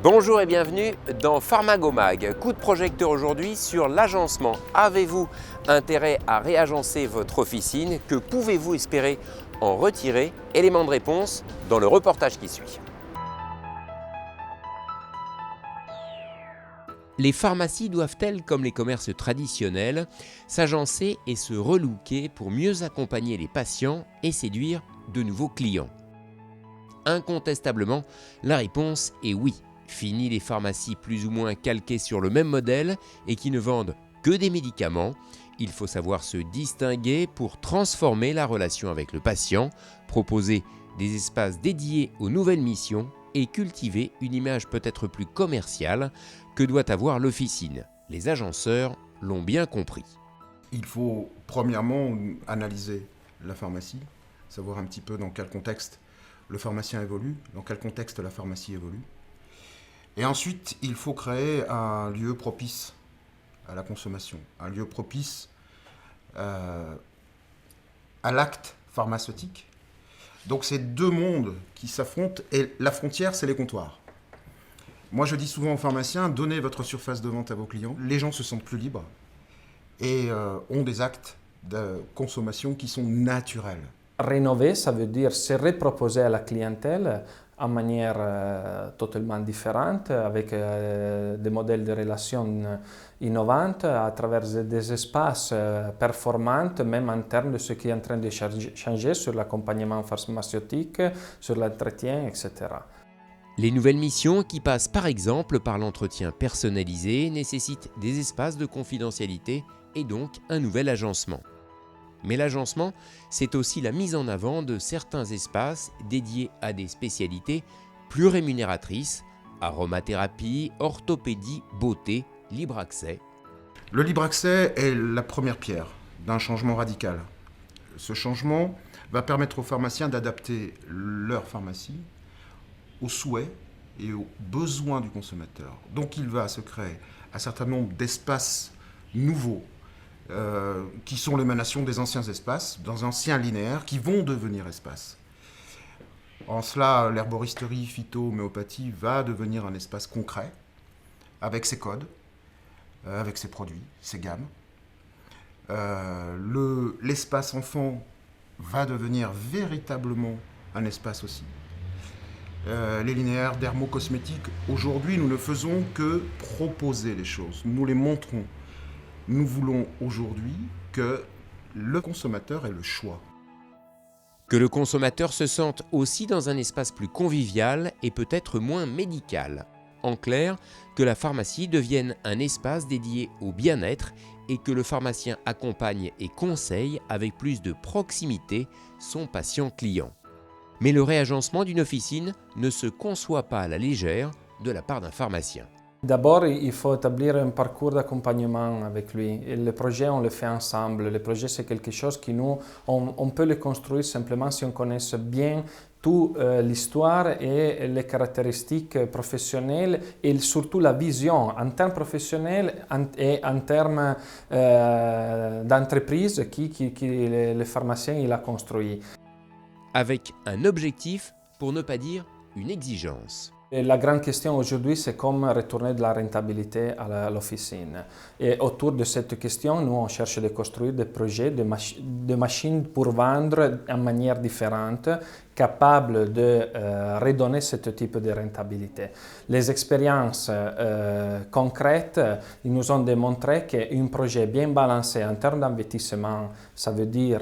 Bonjour et bienvenue dans Pharmagomag. Coup de projecteur aujourd'hui sur l'agencement. Avez-vous intérêt à réagencer votre officine? Que pouvez-vous espérer en retirer? Élément de réponse dans le reportage qui suit. Les pharmacies doivent-elles, comme les commerces traditionnels, s'agencer et se relooker pour mieux accompagner les patients et séduire de nouveaux clients? Incontestablement, la réponse est oui. Fini les pharmacies plus ou moins calquées sur le même modèle et qui ne vendent que des médicaments. Il faut savoir se distinguer pour transformer la relation avec le patient, proposer des espaces dédiés aux nouvelles missions et cultiver une image peut-être plus commerciale que doit avoir l'officine. Les agenceurs l'ont bien compris. Il faut premièrement analyser la pharmacie, savoir un petit peu dans quel contexte le pharmacien évolue, dans quel contexte la pharmacie évolue. Et ensuite, il faut créer un lieu propice à la consommation, un lieu propice à l'acte pharmaceutique. Donc c'est deux mondes qui s'affrontent et la frontière, c'est les comptoirs. Moi, je dis souvent aux pharmaciens, donnez votre surface de vente à vos clients. Les gens se sentent plus libres et ont des actes de consommation qui sont naturels. Rénover, ça veut dire se reproposer à la clientèle en manière totalement différente, avec des modèles de relations innovantes, à travers des espaces performants, même en termes de ce qui est en train de changer sur l'accompagnement pharmaceutique, sur l'entretien, etc. Les nouvelles missions qui passent par exemple par l'entretien personnalisé nécessitent des espaces de confidentialité et donc un nouvel agencement. Mais l'agencement, c'est aussi la mise en avant de certains espaces dédiés à des spécialités plus rémunératrices, aromathérapie, orthopédie, beauté, libre accès. Le libre accès est la première pierre d'un changement radical. Ce changement va permettre aux pharmaciens d'adapter leur pharmacie aux souhaits et aux besoins du consommateur. Donc il va se créer un certain nombre d'espaces nouveaux qui sont l'émanation des anciens espaces, des anciens linéaires qui vont devenir espaces. En cela, l'herboristerie, phyto-homéopathie va devenir un espace concret, avec ses codes, avec ses produits, ses gammes. L'espace enfant va devenir véritablement un espace aussi. Les linéaires dermocosmétiques, aujourd'hui, nous ne faisons que proposer les choses, nous les montrons. Nous voulons aujourd'hui que le consommateur ait le choix. Que le consommateur se sente aussi dans un espace plus convivial et peut-être moins médical. En clair, que la pharmacie devienne un espace dédié au bien-être et que le pharmacien accompagne et conseille avec plus de proximité son patient-client. Mais le réagencement d'une officine ne se conçoit pas à la légère de la part d'un pharmacien. D'abord, il faut établir un parcours d'accompagnement avec lui. Et le projet, on le fait ensemble. Le projet, c'est quelque chose que nous, on peut le construire simplement si on connaît bien toute l'histoire et les caractéristiques professionnelles et surtout la vision en termes professionnels et en termes d'entreprise que le pharmacien il a construit. Avec un objectif, pour ne pas dire une exigence. Et la grande question aujourd'hui, c'est comment retourner de la rentabilité à l'officine. Et autour de cette question, nous, on cherche de construire des projets, de machines pour vendre en manière différente, capables de redonner ce type de rentabilité. Les expériences concrètes ils nous ont démontré qu'un projet bien balancé en termes d'investissement, ça veut dire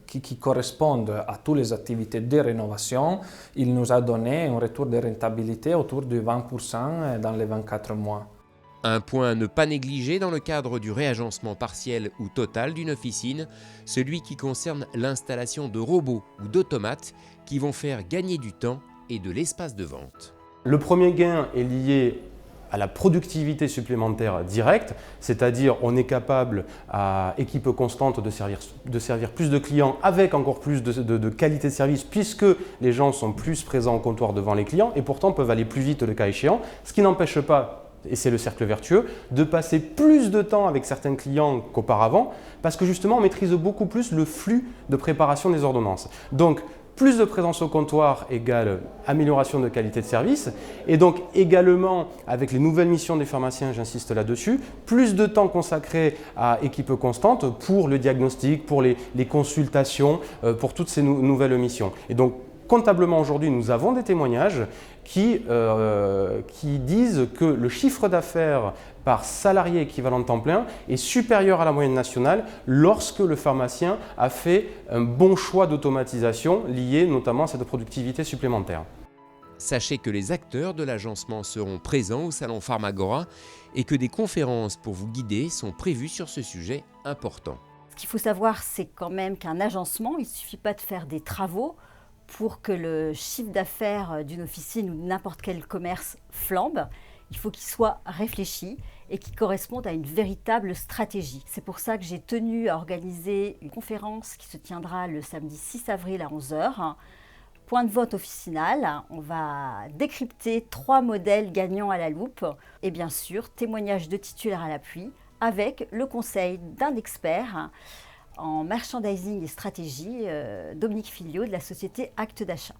qui correspond à toutes les activités de rénovation, il nous a donné un retour de rentabilité autour de 20% dans les 24 mois. Un point à ne pas négliger dans le cadre du réagencement partiel ou total d'une officine, celui qui concerne l'installation de robots ou d'automates qui vont faire gagner du temps et de l'espace de vente. Le premier gain est lié à la productivité supplémentaire directe, c'est-à-dire on est capable à équipe constante de servir plus de clients avec encore plus de qualité de service puisque les gens sont plus présents au comptoir devant les clients et pourtant peuvent aller plus vite le cas échéant, ce qui n'empêche pas, et c'est le cercle vertueux, de passer plus de temps avec certains clients qu'auparavant parce que justement on maîtrise beaucoup plus le flux de préparation des ordonnances. Donc plus de présence au comptoir égale amélioration de qualité de service. Et donc également, avec les nouvelles missions des pharmaciens, j'insiste là-dessus, plus de temps consacré à équipe constante pour le diagnostic, pour les consultations, pour toutes ces nouvelles missions. Et donc, comptablement aujourd'hui, nous avons des témoignages qui disent que le chiffre d'affaires par salarié équivalent temps plein est supérieur à la moyenne nationale lorsque le pharmacien a fait un bon choix d'automatisation lié notamment à cette productivité supplémentaire. Sachez que les acteurs de l'agencement seront présents au salon Pharmagora et que des conférences pour vous guider sont prévues sur ce sujet important. Ce qu'il faut savoir, c'est quand même qu'un agencement, il ne suffit pas de faire des travaux pour que le chiffre d'affaires d'une officine ou de n'importe quel commerce flambe. Il faut qu'il soit réfléchi et qu'il corresponde à une véritable stratégie. C'est pour ça que j'ai tenu à organiser une conférence qui se tiendra le samedi 6 avril à 11 h. Point de vote officinal, on va décrypter 3 modèles gagnants à la loupe et bien sûr, témoignages de titulaires à l'appui avec le conseil d'un expert en merchandising et stratégie, Dominique Filliot de la société Actes d'achat.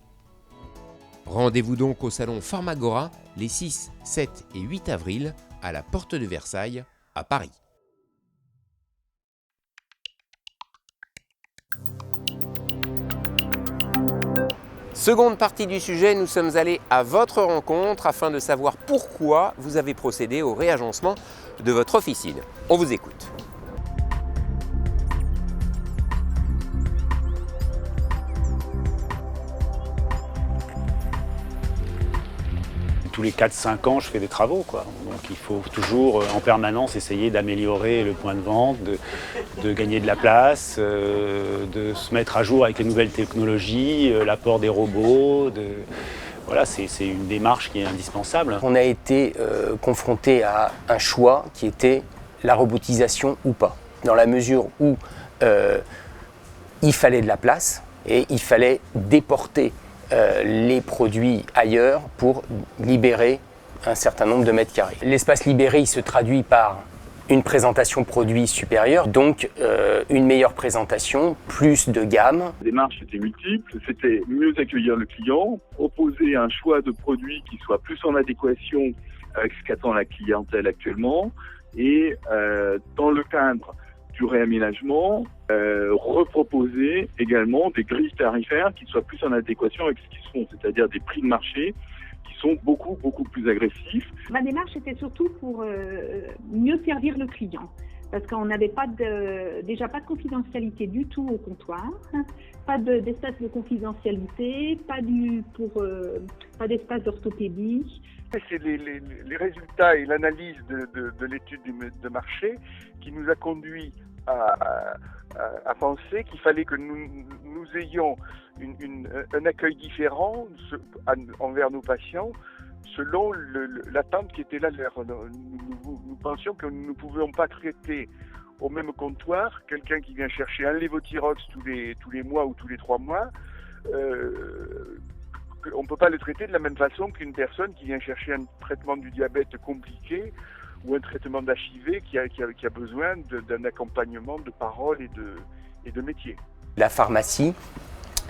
Rendez-vous donc au salon Pharmagora les 6, 7 et 8 avril à la Porte de Versailles à Paris. Seconde partie du sujet, nous sommes allés à votre rencontre afin de savoir pourquoi vous avez procédé au réagencement de votre officine. On vous écoute. Tous les 4-5 ans, je fais des travaux, quoi. Donc il faut toujours en permanence essayer d'améliorer le point de vente, de gagner de la place, de se mettre à jour avec les nouvelles technologies, l'apport des robots. Voilà, c'est une démarche qui est indispensable. On a été confronté à un choix qui était la robotisation ou pas, dans la mesure où il fallait de la place et il fallait déporter les produits ailleurs pour libérer un certain nombre de mètres carrés. L'espace libéré, il se traduit par une présentation produit supérieure, donc une meilleure présentation, plus de gamme. Les démarches étaient multiples, c'était mieux accueillir le client, proposer un choix de produits qui soit plus en adéquation avec ce qu'attend la clientèle actuellement et dans le cadre du réaménagement, reproposer également des grilles tarifaires qui soient plus en adéquation avec ce qui se font, c'est-à-dire des prix de marché qui sont beaucoup plus agressifs. Ma démarche était surtout pour mieux servir le client, parce qu'on n'avait déjà pas de confidentialité du tout au comptoir, pas d'espace de confidentialité, pas d'espace d'orthopédie. C'est les résultats et l'analyse de l'étude de marché qui nous a conduit à penser qu'il fallait que nous ayons un accueil différent envers nos patients selon l'attente qui était la leur. Nous pensions que nous ne pouvions pas traiter au même comptoir quelqu'un qui vient chercher un lévothyrox tous les mois ou tous les 3 mois. On ne peut pas le traiter de la même façon qu'une personne qui vient chercher un traitement du diabète compliqué ou un traitement d'HIV qui a besoin d'un accompagnement de parole et de métier. La pharmacie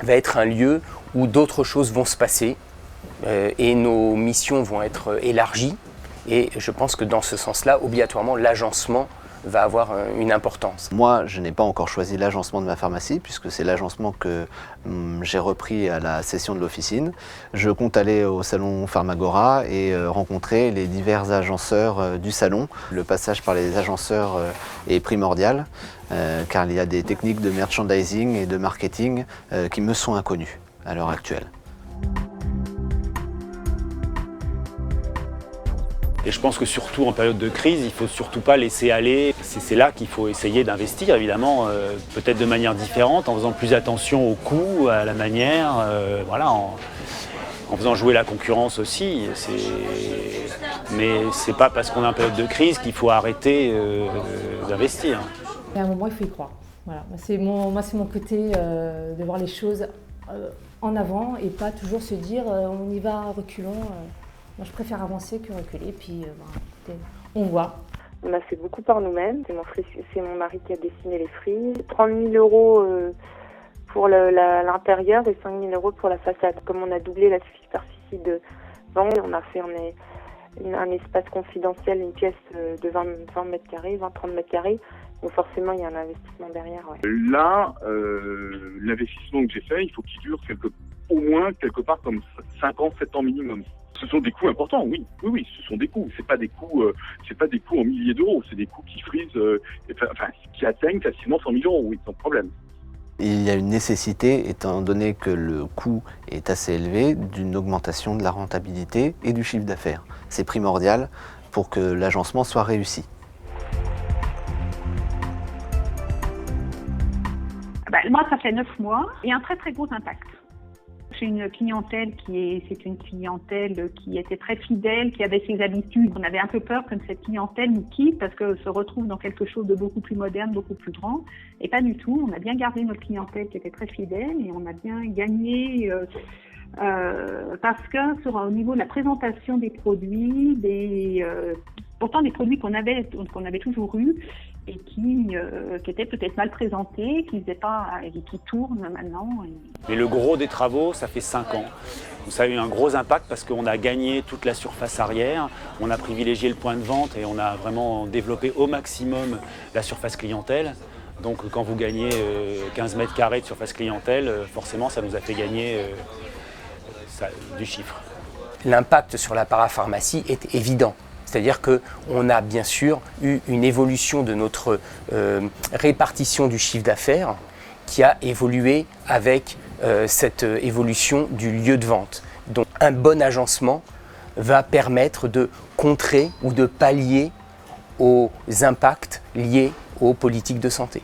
va être un lieu où d'autres choses vont se passer et nos missions vont être élargies. Et je pense que dans ce sens-là, obligatoirement, l'agencement va avoir une importance. Moi, je n'ai pas encore choisi l'agencement de ma pharmacie puisque c'est l'agencement que j'ai repris à la session de l'officine. Je compte aller au salon Pharmagora et rencontrer les divers agenceurs du salon. Le passage par les agenceurs est primordial car il y a des techniques de merchandising et de marketing qui me sont inconnues à l'heure actuelle. Et je pense que surtout en période de crise, il ne faut surtout pas laisser aller. C'est là qu'il faut essayer d'investir, évidemment, peut-être de manière différente, en faisant plus attention aux coûts, à la manière, voilà, en faisant jouer la concurrence aussi. Mais ce n'est pas parce qu'on est en période de crise qu'il faut arrêter d'investir. Et à un moment, il faut y croire. Voilà. C'est mon côté de voir les choses en avant et pas toujours se dire on y va reculons. Moi, je préfère avancer que reculer, puis écoutez, on voit. On a fait beaucoup par nous-mêmes. C'est mon mari qui a dessiné les frilles. 30 000 € pour l'intérieur et 5 000 € pour la façade. Comme on a doublé la superficie de vente, on a fait un espace confidentiel, une pièce de 20 mètres carrés, 20-30 mètres carrés. Donc forcément, il y a un investissement derrière. Ouais. Là, l'investissement que j'ai fait, il faut qu'il dure au moins quelque part comme 5 ans, 7 ans minimum. Ce sont des coûts importants, oui, ce sont des coûts. C'est pas des coûts en milliers d'euros, c'est des coûts qui frisent, qui atteignent facilement 100 000 €, oui, sans problème. Il y a une nécessité, étant donné que le coût est assez élevé, d'une augmentation de la rentabilité et du chiffre d'affaires. C'est primordial pour que l'agencement soit réussi. Moi, ça fait 9 mois et un très très gros impact. J'ai une clientèle c'est une clientèle qui était très fidèle, qui avait ses habitudes. On avait un peu peur que cette clientèle nous quitte parce qu'elle se retrouve dans quelque chose de beaucoup plus moderne, beaucoup plus grand. Et pas du tout. On a bien gardé notre clientèle qui était très fidèle et on a bien gagné parce que au niveau de la présentation des produits, pourtant des produits qu'on avait toujours eus, et qui étaient peut-être mal présentés, qui tournent maintenant. Mais le gros des travaux, ça fait 5 ans. Ça a eu un gros impact parce qu'on a gagné toute la surface arrière, on a privilégié le point de vente et on a vraiment développé au maximum la surface clientèle. Donc quand vous gagnez 15 mètres carrés de surface clientèle, forcément ça nous a fait gagner du chiffre. L'impact sur la parapharmacie est évident. C'est-à-dire qu'on a bien sûr eu une évolution de notre répartition du chiffre d'affaires qui a évolué avec cette évolution du lieu de vente. Donc un bon agencement va permettre de contrer ou de pallier aux impacts liés aux politiques de santé.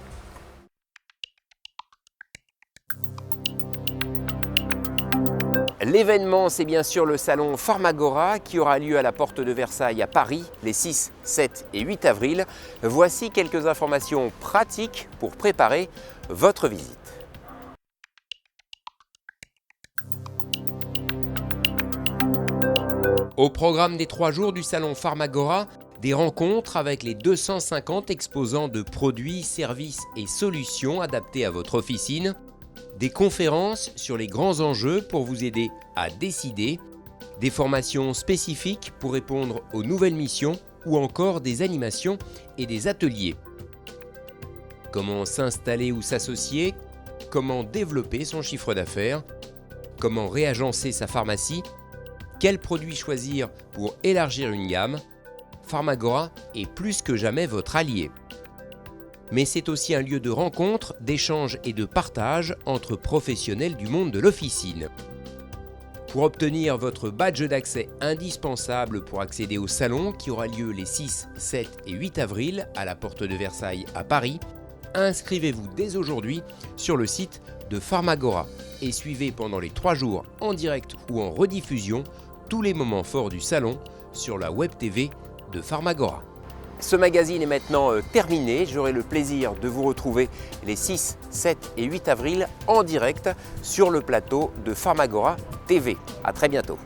L'événement, c'est bien sûr le salon Pharmagora qui aura lieu à la Porte de Versailles à Paris les 6, 7 et 8 avril. Voici quelques informations pratiques pour préparer votre visite. Au programme des 3 jours du salon Pharmagora, des rencontres avec les 250 exposants de produits, services et solutions adaptés à votre officine, des conférences sur les grands enjeux pour vous aider à décider, des formations spécifiques pour répondre aux nouvelles missions ou encore des animations et des ateliers. Comment s'installer ou s'associer, comment développer son chiffre d'affaires, comment réagencer sa pharmacie, quels produits choisir pour élargir une gamme. Pharmagora est plus que jamais votre allié. Mais c'est aussi un lieu de rencontre, d'échange et de partage entre professionnels du monde de l'officine. Pour obtenir votre badge d'accès indispensable pour accéder au salon qui aura lieu les 6, 7 et 8 avril à la Porte de Versailles à Paris, inscrivez-vous dès aujourd'hui sur le site de Pharmagora et suivez pendant les 3 jours en direct ou en rediffusion tous les moments forts du salon sur la web TV de Pharmagora. Ce magazine est maintenant terminé. J'aurai le plaisir de vous retrouver les 6, 7 et 8 avril en direct sur le plateau de Pharmagora TV. À très bientôt.